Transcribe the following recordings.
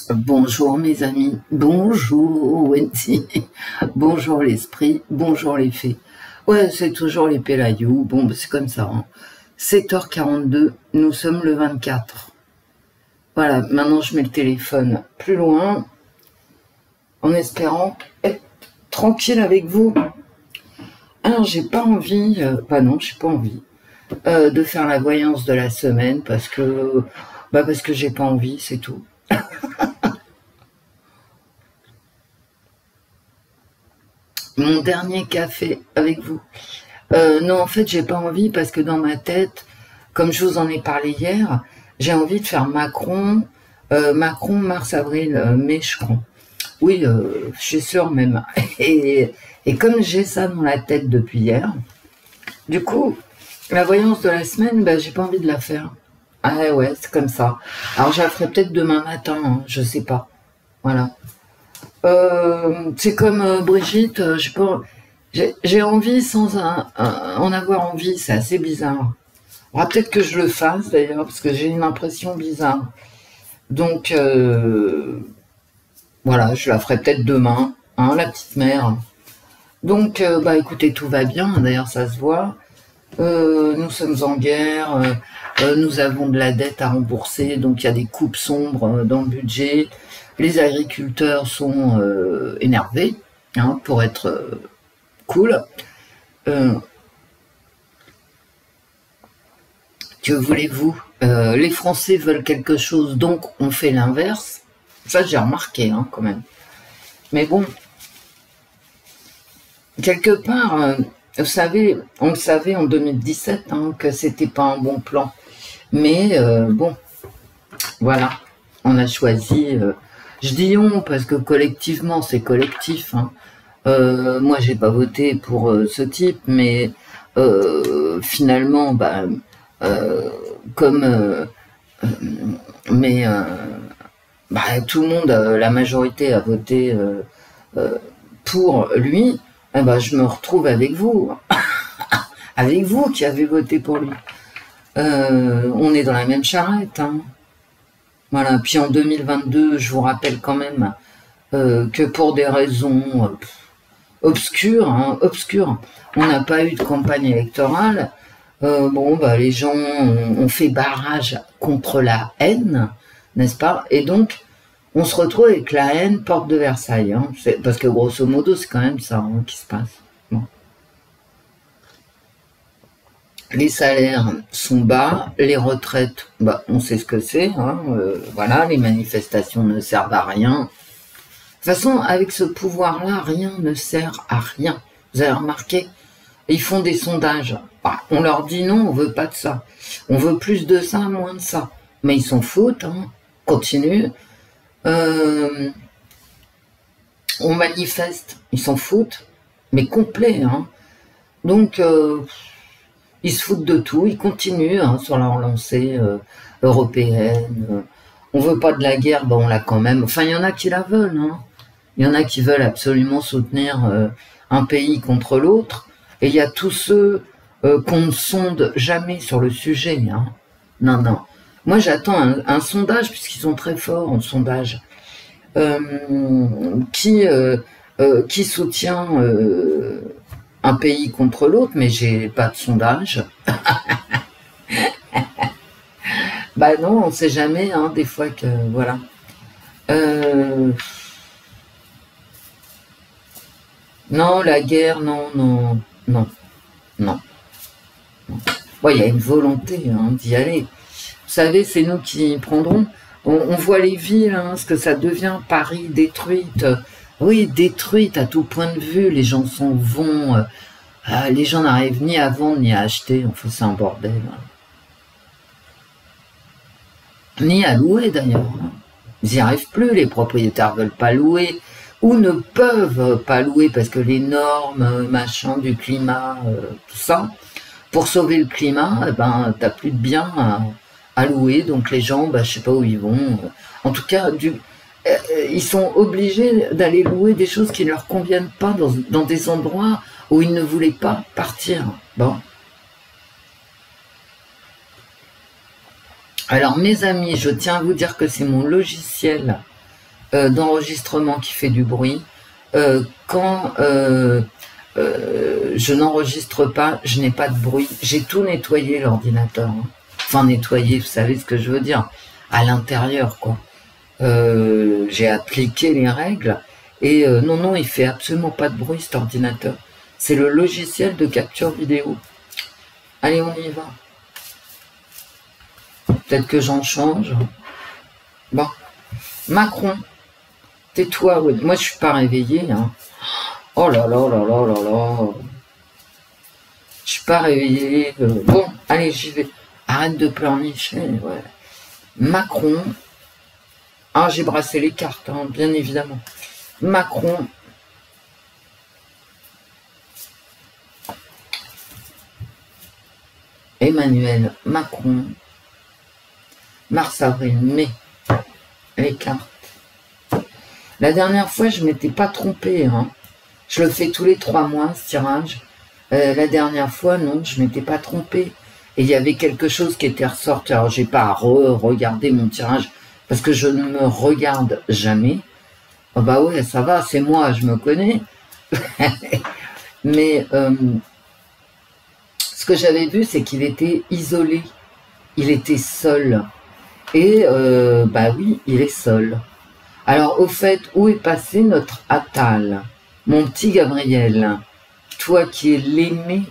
Bonjour mes amis, bonjour Wendy, bonjour l'esprit, bonjour les fées. Ouais, c'est toujours les Pélayou, bon bah, c'est comme ça. 7h42, nous sommes le 24. Voilà, maintenant je mets le téléphone plus loin, en espérant être tranquille avec vous. Alors j'ai pas envie, non, j'ai pas envie de faire la voyance de la semaine parce que j'ai pas envie, c'est tout. Mon dernier café avec vous. Non, en fait, j'ai pas envie parce que dans ma tête, comme je vous en ai parlé hier, j'ai envie de faire Macron, mars, avril, mai, je crois. Oui, je suis sûre même. Et comme j'ai ça dans la tête depuis hier, du coup, la voyance de la semaine, j'ai pas envie de la faire. Ah ouais, c'est comme ça. Alors, je la ferai peut-être demain matin, hein, je sais pas. Voilà. C'est comme Brigitte, j'ai envie sans en avoir envie, c'est assez bizarre. Alors, peut-être que je le fasse d'ailleurs, parce que j'ai une impression bizarre. Donc, voilà, je la ferai peut-être demain, hein, la petite mère. Donc, écoutez, tout va bien, d'ailleurs ça se voit. Nous sommes en guerre, nous avons de la dette à rembourser, donc il y a des coupes sombres dans le budget. Les agriculteurs sont énervés, hein, pour être cool. Que voulez-vous, les Français veulent quelque chose, donc on fait l'inverse. Ça, j'ai remarqué, hein, quand même. Mais bon, quelque part, vous savez, on le savait en 2017, hein, que c'était pas un bon plan. Mais bon, voilà, on a choisi... je dis on parce que collectivement, c'est collectif. Hein. Moi, j'ai pas voté pour ce type, mais finalement, comme... tout le monde, la majorité a voté pour lui, je me retrouve avec vous. Avec vous qui avez voté pour lui. On est dans la même charrette. Hein. Voilà. Puis en 2022, je vous rappelle quand même que pour des raisons obscures, on n'a pas eu de campagne électorale. Les gens ont fait barrage contre la haine, n'est-ce pas? Et donc, on se retrouve avec la haine porte de Versailles. Hein. Parce que grosso modo, c'est quand même ça, hein, qui se passe. Bon. Les salaires sont bas, les retraites, on sait ce que c'est. Hein, voilà, les manifestations ne servent à rien. De toute façon, avec ce pouvoir-là, rien ne sert à rien. Vous avez remarqué? Ils font des sondages. On leur dit non, on veut pas de ça. On veut plus de ça, moins de ça. Mais ils s'en foutent, hein. Continue. On manifeste, ils s'en foutent, mais complet. Hein. Donc, ils se foutent de tout, ils continuent hein, sur leur lancée européenne. On veut pas de la guerre, on l'a quand même. Enfin, il y en a qui la veulent. Hein. Il y en a qui veulent absolument soutenir un pays contre l'autre. Et il y a tous ceux qu'on ne sonde jamais sur le sujet. Hein. Non, non. Moi, j'attends un sondage, puisqu'ils sont très forts en sondage, qui soutient un pays contre l'autre, mais j'ai pas de sondage. Non, on sait jamais, hein, des fois que... Voilà. Non, la guerre, non. Il y a une volonté hein, d'y aller. Vous savez, c'est nous qui prendrons. On voit les villes, hein, ce que ça devient, Paris détruite. Oui, détruite à tout point de vue. Les gens s'en vont. Les gens n'arrivent ni à vendre ni à acheter. Enfin, c'est un bordel. Hein. Ni à louer d'ailleurs. Ils n'y arrivent plus. Les propriétaires veulent pas louer ou ne peuvent pas louer parce que les normes, machin, du climat, tout ça. Pour sauver le climat, t'as plus de biens à louer, donc les gens, je sais pas où ils vont. En tout cas, ils sont obligés d'aller louer des choses qui ne leur conviennent pas dans des endroits où ils ne voulaient pas partir. Bon. Alors mes amis, je tiens à vous dire que c'est mon logiciel d'enregistrement qui fait du bruit. Quand je n'enregistre pas, je n'ai pas de bruit. J'ai tout nettoyé l'ordinateur. Hein. Enfin nettoyé, vous savez ce que je veux dire. À l'intérieur, quoi. J'ai appliqué les règles. Et non, il fait absolument pas de bruit cet ordinateur. C'est le logiciel de capture vidéo. Allez, on y va. Peut-être que j'en change. Bon. Macron. Tais-toi, ouais. Moi je suis pas réveillée. Hein. Oh là là là là là là. Je suis pas réveillée. Bon, allez, j'y vais. Arrête de pleurnicher. Ouais. Macron. Ah, j'ai brassé les cartes, hein, bien évidemment. Macron. Emmanuel Macron. Mars, avril, mai. Les cartes. La dernière fois, je m'étais pas trompée. Hein. Je le fais tous les 3 mois, ce tirage. La dernière fois, non, je m'étais pas trompée. Et il y avait quelque chose qui était ressorti. Alors, j'ai pas à regarder mon tirage parce que je ne me regarde jamais. Oh bah ouais, ça va, c'est moi, je me connais. Mais ce que j'avais vu, c'est qu'il était isolé. Il était seul. Et bah oui, il est seul. Alors, au fait, où est passé notre Attal? Mon petit Gabriel, toi qui es l'aimé,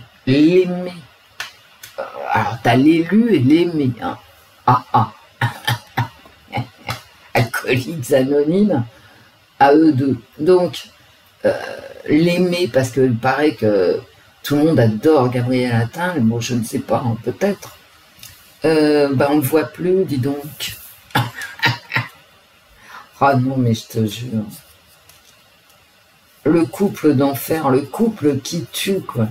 alors, t'as l'élu et l'aimé. Hein. Ah. Alcooliques anonymes, à eux deux. Donc, l'aimé, parce qu'il paraît que tout le monde adore Gabriel Attal. Bon, je ne sais pas, hein, peut-être. Bah, on le voit plus, dis donc. Ah non, mais je te jure. Le couple d'enfer, le couple qui tue, quoi.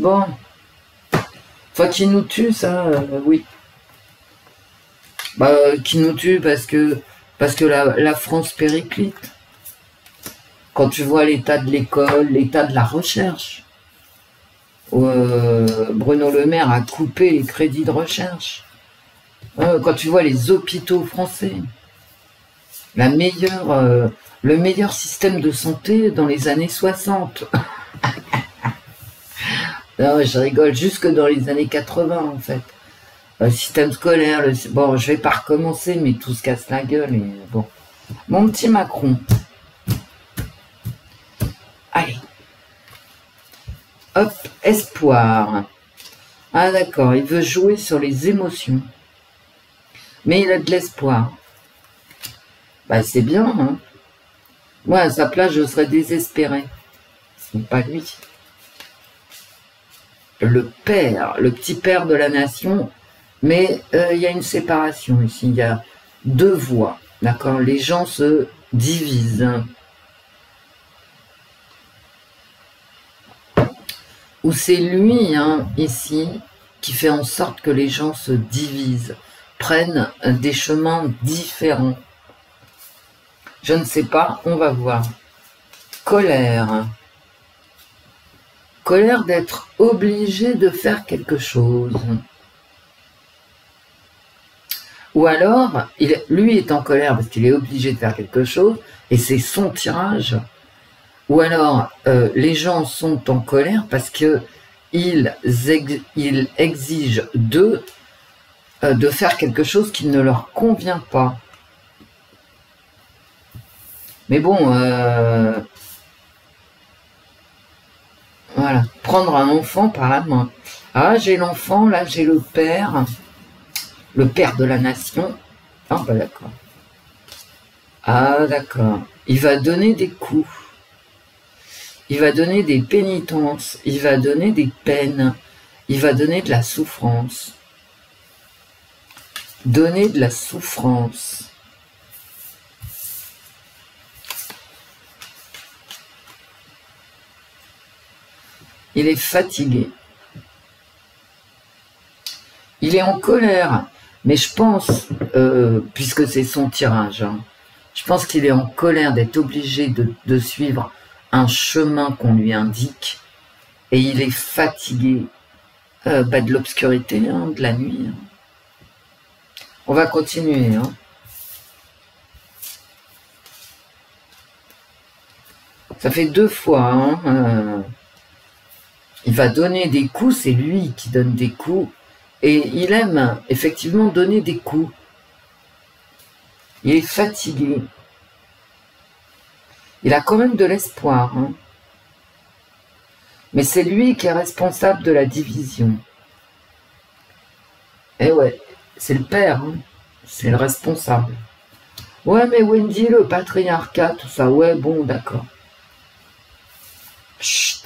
Bon. Enfin, qui nous tue, ça, oui. Bah, qui nous tue parce que la France périclite. Quand tu vois l'état de l'école, l'état de la recherche, Bruno Le Maire a coupé les crédits de recherche. Quand tu vois les hôpitaux français, le meilleur système de santé dans les années 60. Non, je rigole, jusque dans les années 80 en fait. Le système scolaire, bon, je vais pas recommencer, mais tout se casse la gueule. Et bon, mon petit Macron. Allez. Hop, espoir. Ah d'accord, il veut jouer sur les émotions. Mais il a de l'espoir. Bah c'est bien, hein. Moi, à sa place, je serais désespéré. Ce n'est pas lui. Le père, le petit père de la nation, mais il y a une séparation ici, il y a 2 voix, d'accord? Les gens se divisent. Ou c'est lui, hein, ici, qui fait en sorte que les gens se divisent, prennent des chemins différents. Je ne sais pas, on va voir. Colère. Colère d'être obligé de faire quelque chose. Ou alors, lui est en colère parce qu'il est obligé de faire quelque chose, et c'est son tirage. Ou alors, les gens sont en colère parce qu'ils exigent d'eux de faire quelque chose qui ne leur convient pas. Mais bon, voilà, prendre un enfant par la main. Ah, j'ai l'enfant, là j'ai le père de la nation. Ah, bah d'accord. Ah, d'accord. Il va donner des coups. Il va donner des pénitences. Il va donner des peines. Il va donner de la souffrance. Donner de la souffrance. Il est fatigué. Il est en colère. Mais je pense, puisque c'est son tirage, hein, je pense qu'il est en colère d'être obligé de suivre un chemin qu'on lui indique. Et il est fatigué de l'obscurité, hein, de la nuit. Hein. On va continuer. Hein. Ça fait 2 fois. Hein, il va donner des coups, c'est lui qui donne des coups. Et il aime effectivement donner des coups. Il est fatigué. Il a quand même de l'espoir. Hein. Mais c'est lui qui est responsable de la division. Eh ouais, c'est le père. Hein. C'est le responsable. Ouais, mais Wendy, le patriarcat, tout ça. Ouais, bon, d'accord. Chut.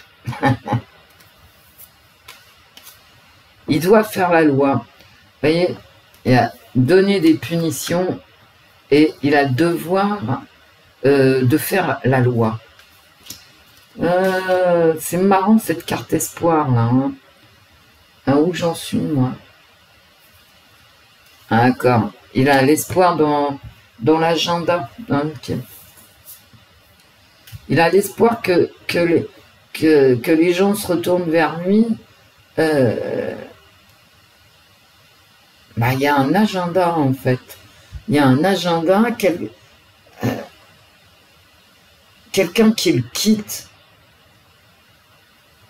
Il doit faire la loi. Vous voyez, il a donné des punitions et il a le devoir de faire la loi. C'est marrant cette carte espoir là. Hein. Où j'en suis moi? D'accord. Il a l'espoir dans l'agenda. Okay. Il a l'espoir que les gens se retournent vers lui. Bah, il y a un agenda en fait. Il y a un agenda, quelqu'un qui le quitte.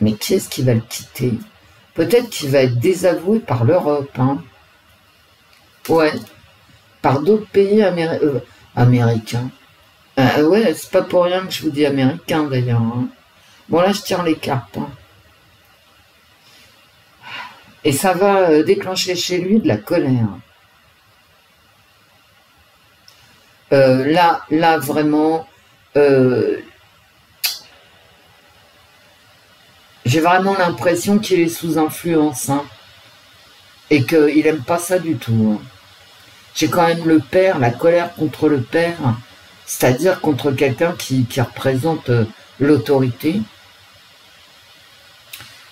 Mais qui est-ce qui va le quitter? Peut-être qu'il va être désavoué par l'Europe. Hein. Ouais. Par d'autres pays américains. Ouais, c'est pas pour rien que je vous dis américain d'ailleurs. Hein. Bon là, je tire les cartes. Hein. Et ça va déclencher chez lui de la colère. Là vraiment, j'ai vraiment l'impression qu'il est sous influence. Hein, et qu'il n'aime pas ça du tout. Hein. J'ai quand même le père, la colère contre le père, c'est-à-dire contre quelqu'un qui représente l'autorité.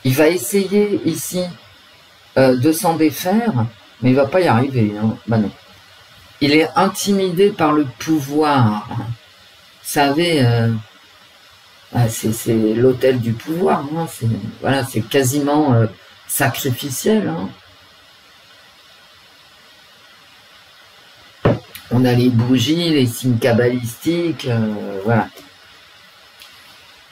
Il va essayer ici de s'en défaire, mais il va pas y arriver. Hein. Bah non. Il est intimidé par le pouvoir. Vous savez, c'est l'autel du pouvoir. Hein. Voilà, c'est quasiment sacrificiel. Hein. On a les bougies, les signes cabalistiques, voilà.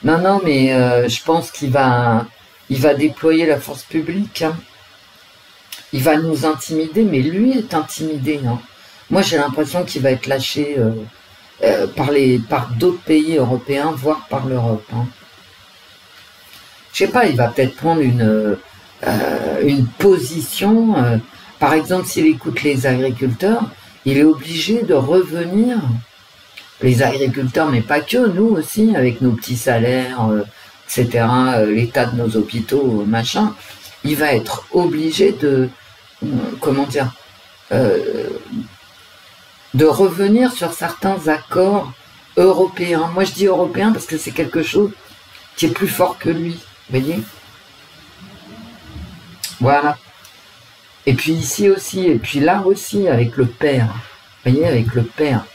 Non, mais je pense qu'il va déployer la force publique. Hein. Il va nous intimider, mais lui est intimidé. Hein. Moi, j'ai l'impression qu'il va être lâché par d'autres pays européens, voire par l'Europe. Hein. Je sais pas, il va peut-être prendre une position. Par exemple, s'il écoute les agriculteurs, il est obligé de revenir. Les agriculteurs, mais pas que, nous aussi, avec nos petits salaires, etc., l'état de nos hôpitaux, machin, il va être obligé de, comment dire, de revenir sur certains accords européens. Moi, je dis européen parce que c'est quelque chose qui est plus fort que lui, vous voyez? Voilà. Et puis ici aussi, et puis là aussi, avec le père, vous voyez, avec le père,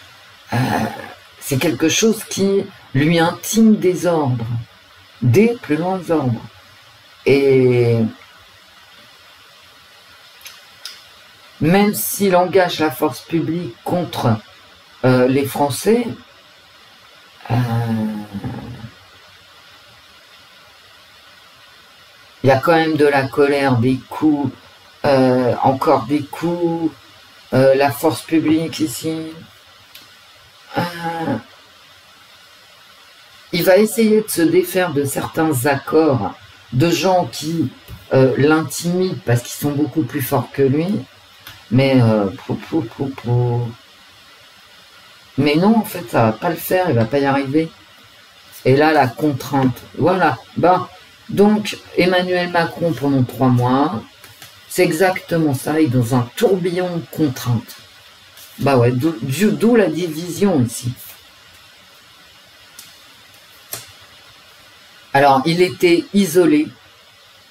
c'est quelque chose qui lui intime des ordres, des plus loin ordres. Et même s'il engage la force publique contre les Français, il y a quand même de la colère, des coups, encore des coups, la force publique ici. Il va essayer de se défaire de certains accords de gens qui l'intimident parce qu'ils sont beaucoup plus forts que lui. Mais mais non, en fait, ça va pas le faire, il va pas y arriver. Et là, la contrainte. Voilà. Bah, donc, Emmanuel Macron pendant 3 mois, c'est exactement ça, il est dans un tourbillon de contraintes. Bah ouais, d'où la division ici. Alors, il était isolé.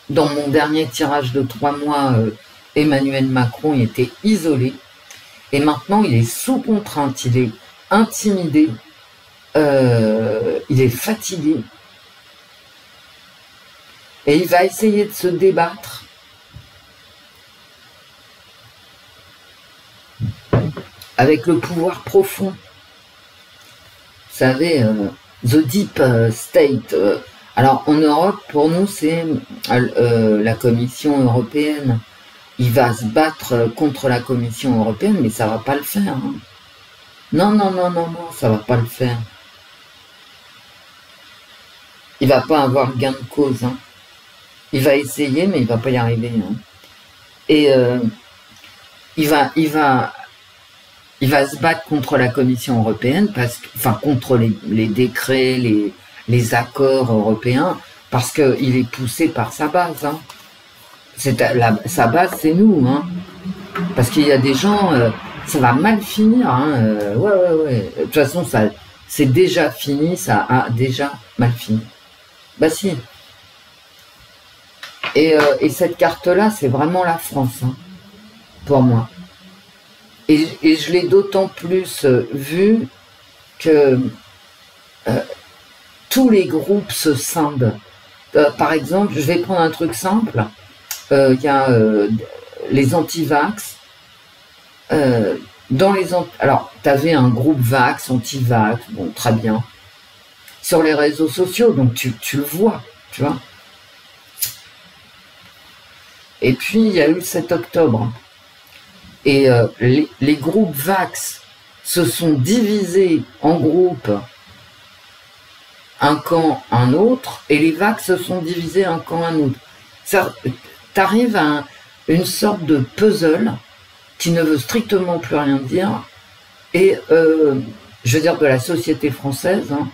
Dans mon dernier tirage de 3 mois, Emmanuel Macron il était isolé. Et maintenant, il est sous contrainte, il est intimidé, il est fatigué. Et il va essayer de se débattre. Avec le pouvoir profond. Vous savez, The Deep State. Alors en Europe, pour nous, c'est la Commission européenne. Il va se battre contre la Commission européenne, mais ça va pas le faire. Hein. Non, non, non, non, non, ça va pas le faire. Il va pas avoir gain de cause. Hein. Il va essayer, mais il va pas y arriver. Hein. Et il va se battre contre la Commission européenne, contre les décrets, les accords européens, parce qu'il est poussé par sa base. Hein. Sa base, c'est nous. Hein. Parce qu'il y a des gens, ça va mal finir. Hein. Ouais. De toute façon, c'est déjà fini, ça a déjà mal fini. Bah si. Et cette carte-là, c'est vraiment la France, hein, pour moi. Et je l'ai d'autant plus vu que tous les groupes se scindent. Par exemple, je vais prendre un truc simple. Il y a les anti-vax. Alors, tu avais un groupe vax, anti-vax, bon, très bien. Sur les réseaux sociaux, donc tu le vois, tu vois. Et puis, il y a eu le 7 octobre. Et les groupes vax se sont divisés en groupes, un camp, un autre, et les vax se sont divisés un camp, un autre. T'arrives à une sorte de puzzle qui ne veut strictement plus rien dire, et je veux dire de la société française, hein,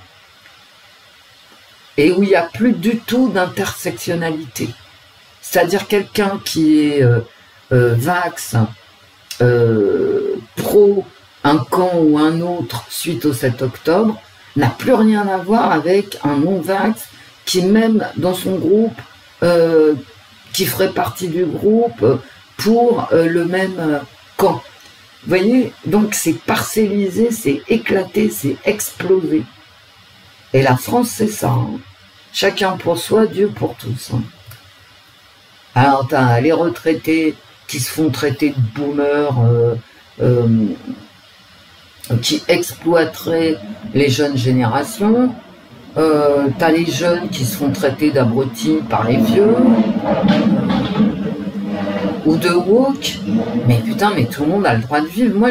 et où il n'y a plus du tout d'intersectionnalité. C'est-à-dire quelqu'un qui est vax, pro un camp ou un autre suite au 7 octobre, n'a plus rien à voir avec un non-vax qui même dans son groupe, qui ferait partie du groupe pour le même camp. Vous voyez, donc c'est parcellisé, c'est éclaté, c'est explosé. Et la France, c'est ça. Hein. Chacun pour soi, Dieu pour tous. Hein. Alors, t'as les retraités qui se font traiter de boomers, qui exploiteraient les jeunes générations. T'as les jeunes qui se font traiter d'abrutis par les vieux. Ou de woke. Mais putain, mais tout le monde a le droit de vivre. Moi,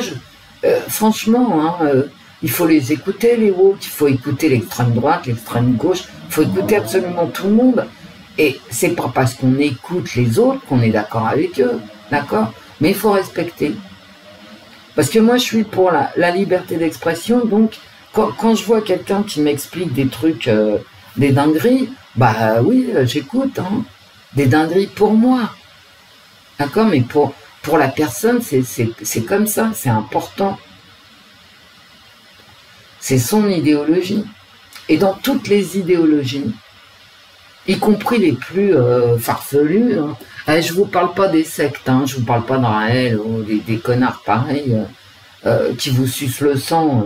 franchement, hein, il faut les écouter, les woke. Il faut écouter l'extrême droite, l'extrême gauche. Il faut écouter absolument tout le monde. Et c'est pas parce qu'on écoute les autres qu'on est d'accord avec eux, d'accord? Mais il faut respecter. Parce que moi, je suis pour la liberté d'expression, donc quand je vois quelqu'un qui m'explique des trucs, des dingueries, bah oui, j'écoute, hein. Des dingueries pour moi, d'accord? Mais pour la personne, c'est comme ça, c'est important. C'est son idéologie. Et dans toutes les idéologies, y compris les plus farfelus. Hein. Je vous parle pas des sectes, hein, je vous parle pas d'Israël ou des connards pareils qui vous sucent le sang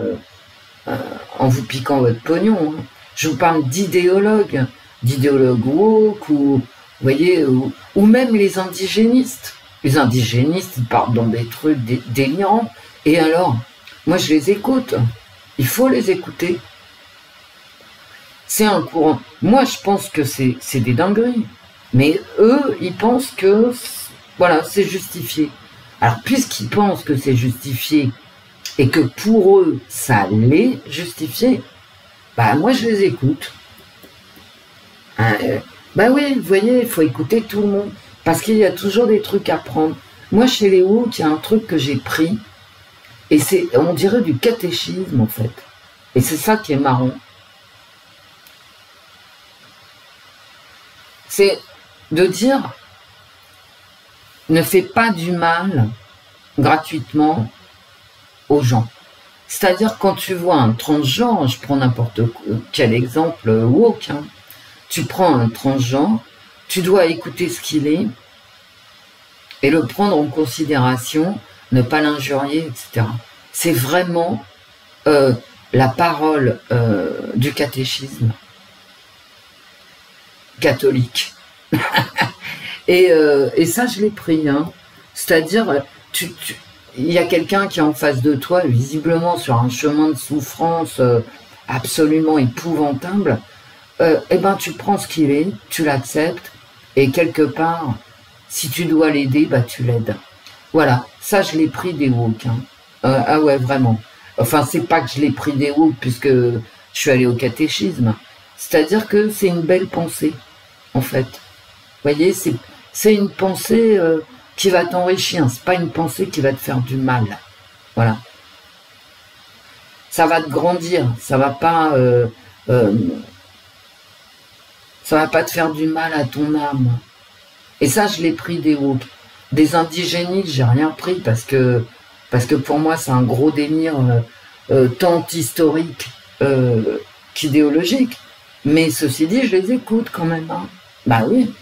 en vous piquant votre pognon. Hein. Je vous parle d'idéologues woke, ou vous voyez, ou même les indigénistes. Les indigénistes, ils partent dans des trucs délirants. Et alors, moi je les écoute. Il faut les écouter. C'est un courant. Moi, je pense que c'est des dingueries. Mais eux, ils pensent que, voilà, c'est justifié. Alors, puisqu'ils pensent que c'est justifié, et que pour eux, ça l'est justifié, bah, moi, je les écoute. Bah oui, vous voyez, il faut écouter tout le monde. Parce qu'il y a toujours des trucs à prendre. Moi, chez les woke, il y a un truc que j'ai pris, et on dirait du catéchisme, en fait. Et c'est ça qui est marrant. C'est de dire, ne fais pas du mal gratuitement aux gens. C'est-à-dire quand tu vois un transgenre, je prends n'importe quel exemple woke, hein, tu prends un transgenre, tu dois écouter ce qu'il est et le prendre en considération, ne pas l'injurier, etc. C'est vraiment la parole du catéchisme catholique. et ça, je l'ai pris. Hein. C'est-à-dire, il y a quelqu'un qui est en face de toi, visiblement sur un chemin de souffrance absolument épouvantable, eh ben tu prends ce qu'il est, tu l'acceptes, et quelque part, si tu dois l'aider, bah tu l'aides. Voilà, ça je l'ai pris des woke. Hein. Ah ouais, vraiment. Enfin, c'est pas que je l'ai pris des woke puisque je suis allée au catéchisme. C'est-à-dire que c'est une belle pensée, en fait. Vous voyez, c'est une pensée qui va t'enrichir, c'est pas une pensée qui va te faire du mal. Voilà. Ça va te grandir, ça va pas te faire du mal à ton âme. Et ça, je l'ai pris des woke. Des indigénistes, j'ai rien pris parce que pour moi, c'est un gros délire tant historique qu'idéologique. Mais ceci dit, je les écoute quand même. Hein. Bah oui.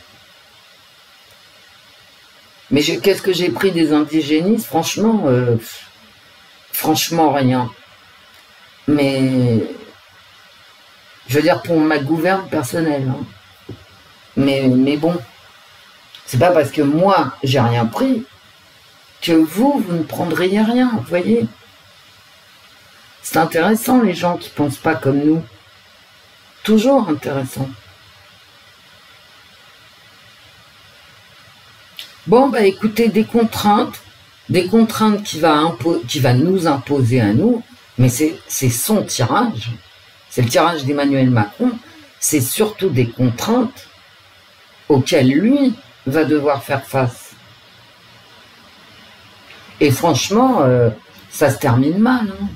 Mais qu'est-ce que j'ai pris des indigénistes? Franchement, rien. Mais, je veux dire, pour ma gouverne personnelle. Hein. Mais bon, c'est pas parce que moi, j'ai rien pris, que vous ne prendriez rien, vous voyez. C'est intéressant, les gens qui pensent pas comme nous. Toujours intéressant. Bon, bah écoutez, des contraintes qui va nous imposer à nous, mais c'est son tirage, c'est le tirage d'Emmanuel Macron, c'est surtout des contraintes auxquelles lui va devoir faire face. Et franchement, ça se termine mal. Hein.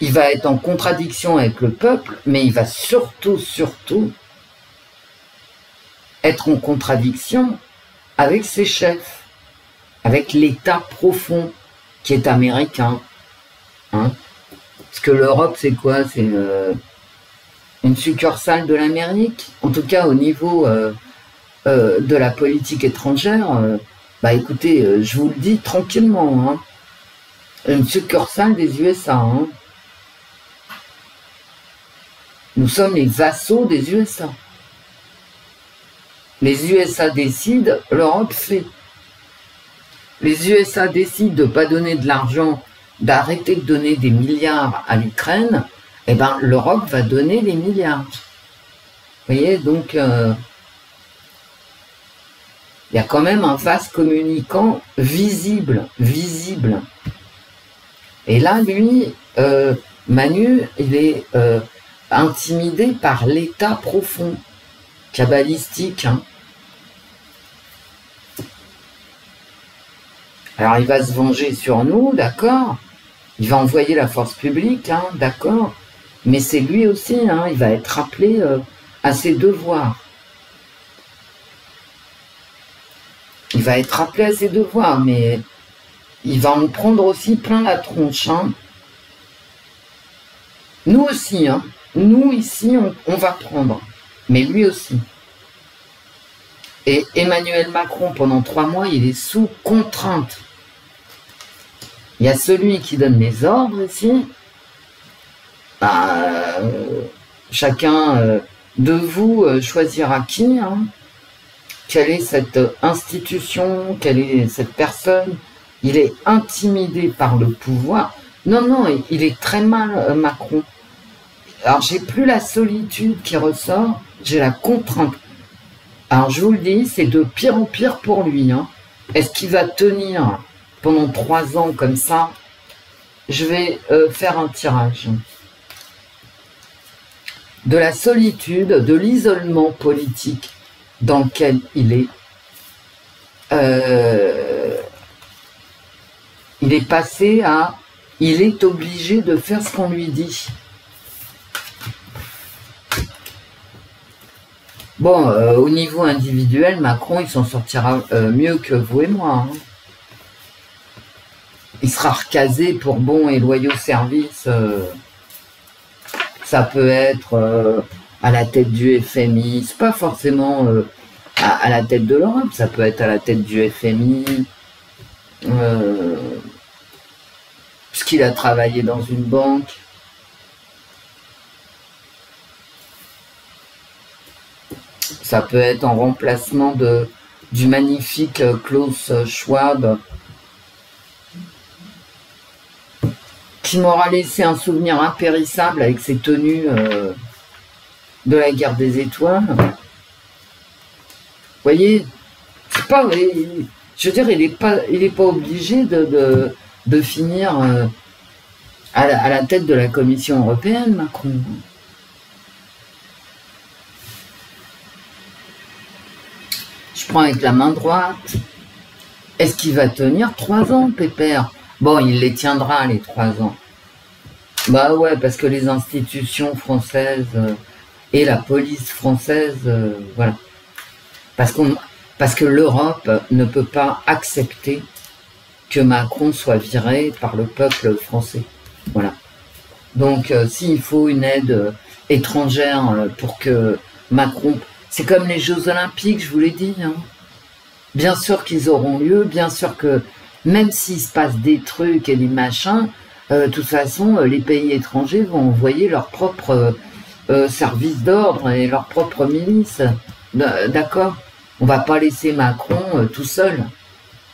Il va être en contradiction avec le peuple, mais il va surtout être en contradiction avec ses chefs, avec l'État profond qui est américain. Hein. Parce que l'Europe, c'est quoi? C'est une succursale de l'Amérique. En tout cas, au niveau de la politique étrangère, bah écoutez, je vous le dis tranquillement, hein, une succursale des USA. Hein. Nous sommes les vassaux des USA. Les USA décident, l'Europe fait. Les USA décident de ne pas donner de l'argent, d'arrêter de donner des milliards à l'Ukraine, eh ben l'Europe va donner les milliards. Vous voyez, donc il y a quand même un vase communicant visible. Et là, lui, Manu, il est intimidé par l'état profond, kabbalistique. Hein. Alors il va se venger sur nous, d'accord. Il va envoyer la force publique, hein, d'accord. Mais c'est lui aussi, hein, il va être rappelé à ses devoirs. Il va être rappelé à ses devoirs, mais il va en prendre aussi plein la tronche. Hein. Nous aussi, hein. Nous ici, on va prendre, mais lui aussi. Et Emmanuel Macron, pendant 3 mois, il est sous contrainte. Il y a celui qui donne les ordres ici. Chacun de vous choisira qui, hein. Quelle est cette institution, quelle est cette personne. Il est intimidé par le pouvoir. Non, il est très mal, Macron. Alors, j'ai plus la solitude qui ressort, j'ai la contrainte. Alors, je vous le dis, c'est de pire en pire pour lui. Hein. Est-ce qu'il va tenir pendant 3 ans comme ça? Je vais faire un tirage. De la solitude, de l'isolement politique dans lequel il est. Il est passé à... Il est obligé de faire ce qu'on lui dit. Bon, au niveau individuel, Macron, il s'en sortira mieux que vous et moi. Hein. Il sera recasé pour bons et loyaux services. Ça peut être à la tête du FMI. C'est pas forcément à la tête de l'Europe. Ça peut être à la tête du FMI. Puisqu'il a travaillé dans une banque. Ça peut être en remplacement du magnifique Klaus Schwab. qui m'aura laissé un souvenir impérissable avec ses tenues de la guerre des étoiles. Vous voyez, c'est pas, je veux dire, il est pas obligé de finir à la tête de la Commission européenne, Macron. Je prends avec la main droite. Est-ce qu'il va tenir 3 ans, Pépère? Bon, il les tiendra, les 3 ans. Bah ouais, parce que les institutions françaises et la police française, voilà. Parce que l'Europe ne peut pas accepter que Macron soit viré par le peuple français. Voilà. Donc, s'il faut une aide étrangère pour que Macron... C'est comme les Jeux Olympiques, je vous l'ai dit. Hein. Bien sûr qu'ils auront lieu, bien sûr que même s'il se passe des trucs et des machins, de toute façon, les pays étrangers vont envoyer leur propre service d'ordre et leur propre milice. D'accord? On va pas laisser Macron tout seul.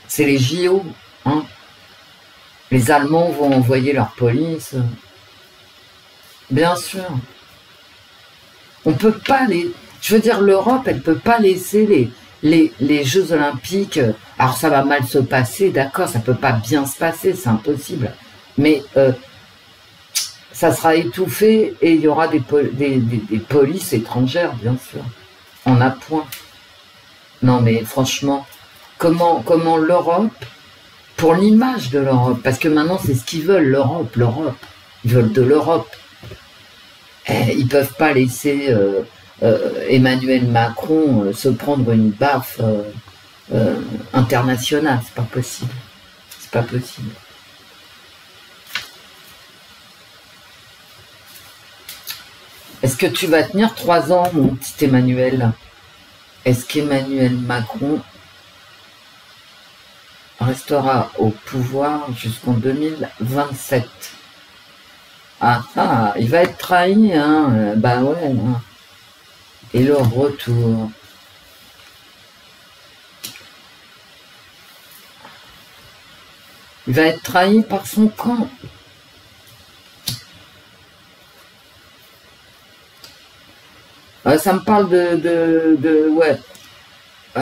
C'est les JO. Hein. Les Allemands vont envoyer leur police. Bien sûr. On peut pas les... Je veux dire, l'Europe, elle peut pas laisser les Jeux Olympiques... Alors, ça va mal se passer, d'accord, ça peut pas bien se passer, c'est impossible. Mais ça sera étouffé et il y aura des polices étrangères, bien sûr. En appoint. Non, mais franchement, comment l'Europe... Pour l'image de l'Europe, parce que maintenant, c'est ce qu'ils veulent, l'Europe. Ils veulent de l'Europe. Ils peuvent pas laisser... Emmanuel Macron se prendre une baffe internationale, c'est pas possible. C'est pas possible. Est-ce que tu vas tenir 3 ans, mon petit Emmanuel? Est-ce qu'Emmanuel Macron restera au pouvoir jusqu'en 2027? Ah, il va être trahi, hein. Bah ouais, hein. Et le retour. Il va être trahi par son camp. Ça me parle ouais.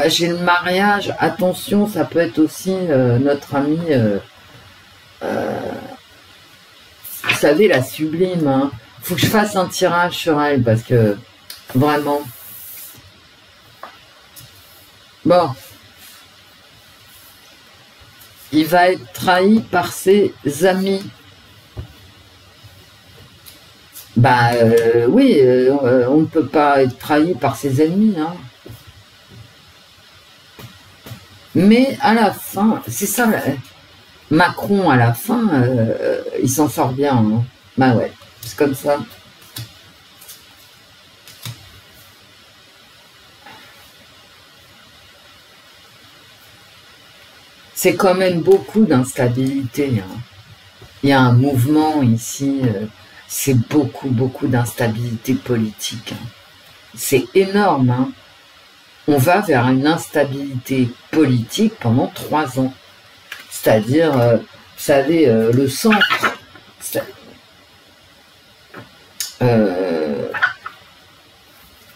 J'ai le mariage. Attention, ça peut être aussi notre ami. Vous savez, la sublime. Hein. Faut que je fasse un tirage sur elle parce que. Vraiment. Bon. Il va être trahi par ses amis. Bah oui, on ne peut pas être trahi par ses ennemis. Hein. Mais à la fin, c'est ça, Macron à la fin, il s'en sort bien. Hein. Bah ouais, c'est comme ça. C'est quand même beaucoup d'instabilité. Hein. Il y a un mouvement ici, c'est beaucoup d'instabilité politique. Hein. C'est énorme. Hein. On va vers une instabilité politique pendant 3 ans. C'est-à-dire, vous savez, le centre.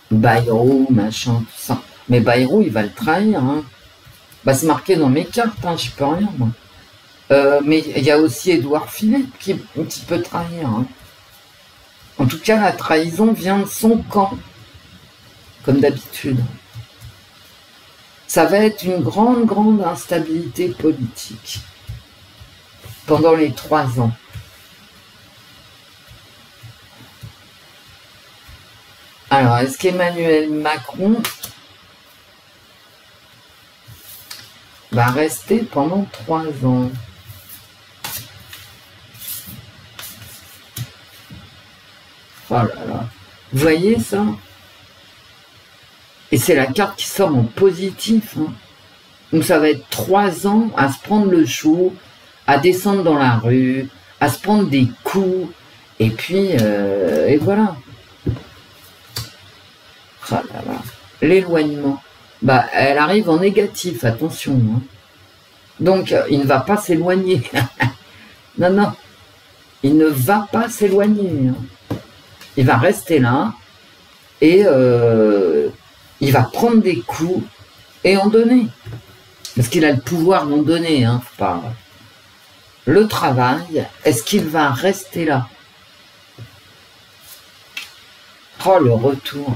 Bayrou, machin, tout ça. Mais Bayrou, il va le trahir. Hein. Bah, c'est marqué dans mes cartes, hein, je peux rien, moi. Mais il y a aussi Édouard Philippe qui peut trahir. Hein. En tout cas, la trahison vient de son camp, comme d'habitude. Ça va être une grande instabilité politique pendant les 3 ans. Alors, est-ce qu'Emmanuel Macron va rester pendant 3 ans? Oh là là. Vous voyez ça? Et c'est la carte qui sort en positif. Hein. Donc ça va être 3 ans à se prendre le chou, à descendre dans la rue, à se prendre des coups, et puis, et voilà. Oh là là. L'éloignement. Bah, elle arrive en négatif, attention. Hein. Donc, il ne va pas s'éloigner. Non. il ne va pas s'éloigner. Hein. Il va rester là et il va prendre des coups et en donner. Parce qu'il a le pouvoir d'en donner. Hein, faut pas... Le travail, est-ce qu'il va rester là? Oh, le retour.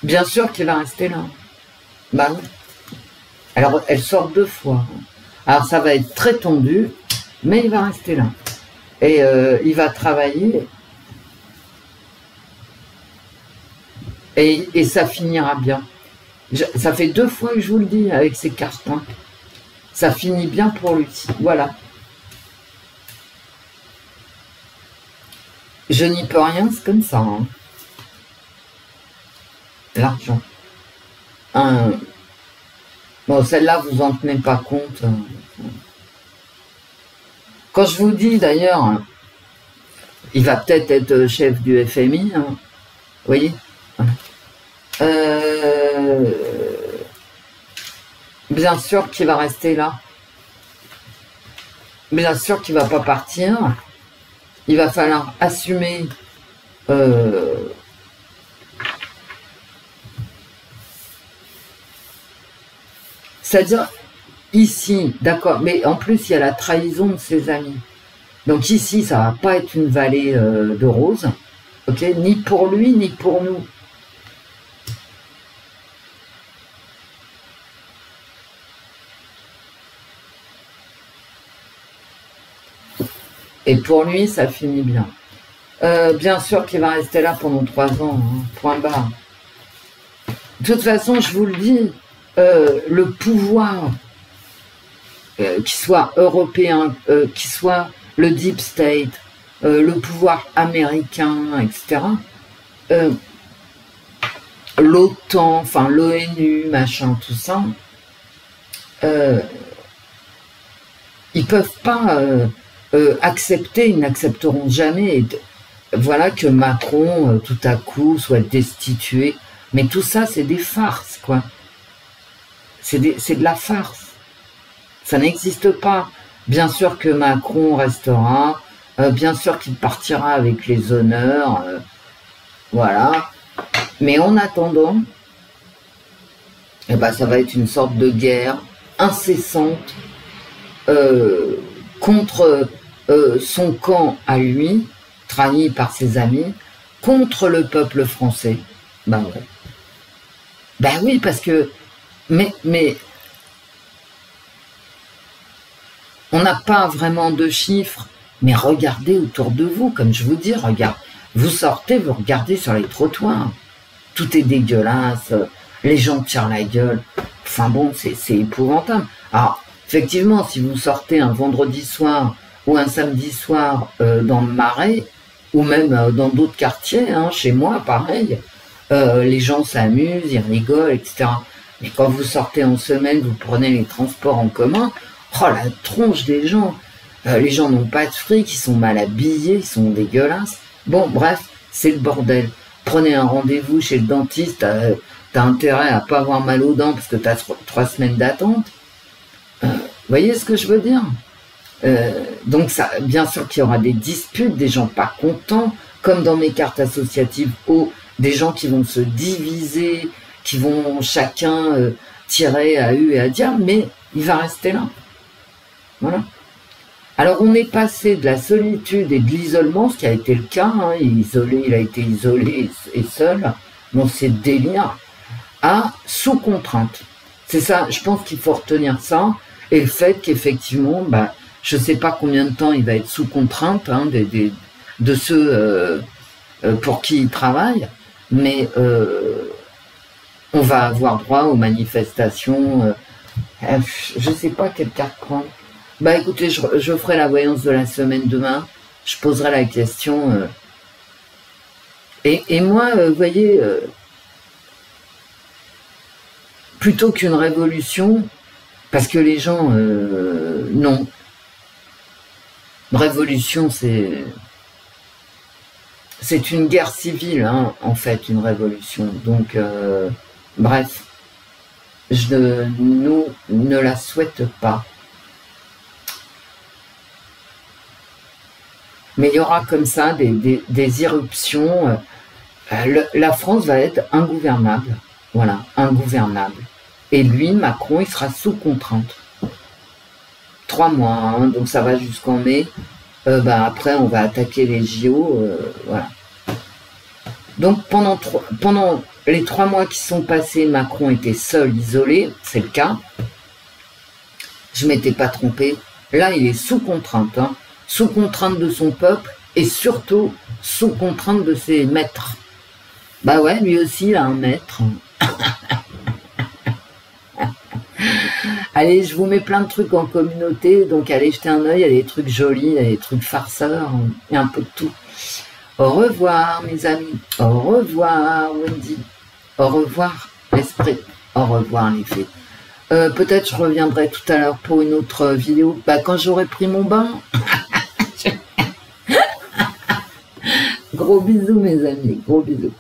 Bien sûr qu'il va rester là. Bah oui. Alors, elle sort 2 fois. Alors, ça va être très tendu, mais il va rester là. Et il va travailler. Et ça finira bien. Ça fait 2 fois que je vous le dis avec ces cartes. Hein. Ça finit bien pour lui. Voilà. Je n'y peux rien, c'est comme ça. Hein. L'argent. Bon, celle-là, vous en tenez pas compte. Quand je vous dis, d'ailleurs, il va peut-être être chef du FMI. Hein. Vous voyez, bien sûr qu'il va rester là. Bien sûr qu'il va pas partir. Il va falloir assumer c'est-à-dire ici, d'accord, mais en plus il y a la trahison de ses amis. Donc ici, ça va pas être une vallée de roses, ok, ni pour lui, ni pour nous. Et pour lui, ça finit bien. Bien sûr qu'il va rester là pendant 3 ans, hein, point barre. De toute façon, je vous le dis, le pouvoir, qu'il soit européen, qu'il soit le deep state, le pouvoir américain, etc., l'OTAN, enfin l'ONU, machin, tout ça, ils peuvent pas accepter, ils n'accepteront jamais, voilà, que Macron, tout à coup, soit destitué. Mais tout ça, c'est des farces, quoi. C'est de la farce. Ça n'existe pas. Bien sûr que Macron restera, bien sûr qu'il partira avec les honneurs, voilà. Mais en attendant, eh ben, ça va être une sorte de guerre incessante contre son camp à lui, trahi par ses amis, contre le peuple français. Ben ouais. Ben oui, parce que... Mais on n'a pas vraiment de chiffres, mais regardez autour de vous, comme je vous dis, regarde, vous sortez, vous regardez sur les trottoirs, tout est dégueulasse, les gens tirent la gueule, enfin bon, c'est épouvantable. Alors, effectivement, si vous sortez un vendredi soir ou un samedi soir dans le Marais, ou même dans d'autres quartiers, hein, chez moi, pareil, les gens s'amusent, ils rigolent, etc. Mais quand vous sortez en semaine, vous prenez les transports en commun, oh la tronche des gens, les gens n'ont pas de fric, ils sont mal habillés, ils sont dégueulasses. Bon, bref, c'est le bordel. Prenez un rendez-vous chez le dentiste, t'as intérêt à pas avoir mal aux dents parce que t'as 3 semaines d'attente. Vous voyez ce que je veux dire? Donc ça, bien sûr qu'il y aura des disputes, des gens pas contents, comme dans mes cartes associatives, des gens qui vont se diviser, qui vont chacun tirer à hu et à diable, mais il va rester là. Voilà. Alors on est passé de la solitude et de l'isolement, ce qui a été le cas, hein, il a été isolé et seul, dans ses délires, à sous contrainte. C'est ça, je pense qu'il faut retenir ça, et le fait qu'effectivement, bah, je ne sais pas combien de temps il va être sous contrainte, hein, de ceux pour qui il travaille, mais on va avoir droit aux manifestations. Je ne sais pas quelle carte prendre. Bah écoutez, je ferai la voyance de la semaine demain. Je poserai la question. Et moi, vous voyez, plutôt qu'une révolution, parce que les gens, non. Révolution, c'est une guerre civile, hein, en fait, une révolution. Donc, bref, nous ne la souhaite pas. Mais il y aura comme ça des irruptions. La France va être ingouvernable. Voilà, ingouvernable. Et lui, Macron, il sera sous contrainte. 3 mois, hein, donc ça va jusqu'en mai. Après, on va attaquer les JO. Voilà. Donc pendant les 3 mois qui sont passés, Macron était seul, isolé, c'est le cas. Je ne m'étais pas trompée. Là, il est sous contrainte, hein, sous contrainte de son peuple et surtout sous contrainte de ses maîtres. Bah ouais, lui aussi, il a un maître. Allez, je vous mets plein de trucs en communauté, donc allez jeter un œil, il y a des trucs jolis, il y a des trucs farceurs, il y a un peu de tout. Au revoir, mes amis. Au revoir, Wendy. Au revoir, l'esprit. Au revoir, les fées. Peut-être je reviendrai tout à l'heure pour une autre vidéo. Quand j'aurai pris mon bain. Gros bisous, mes amis. Gros bisous.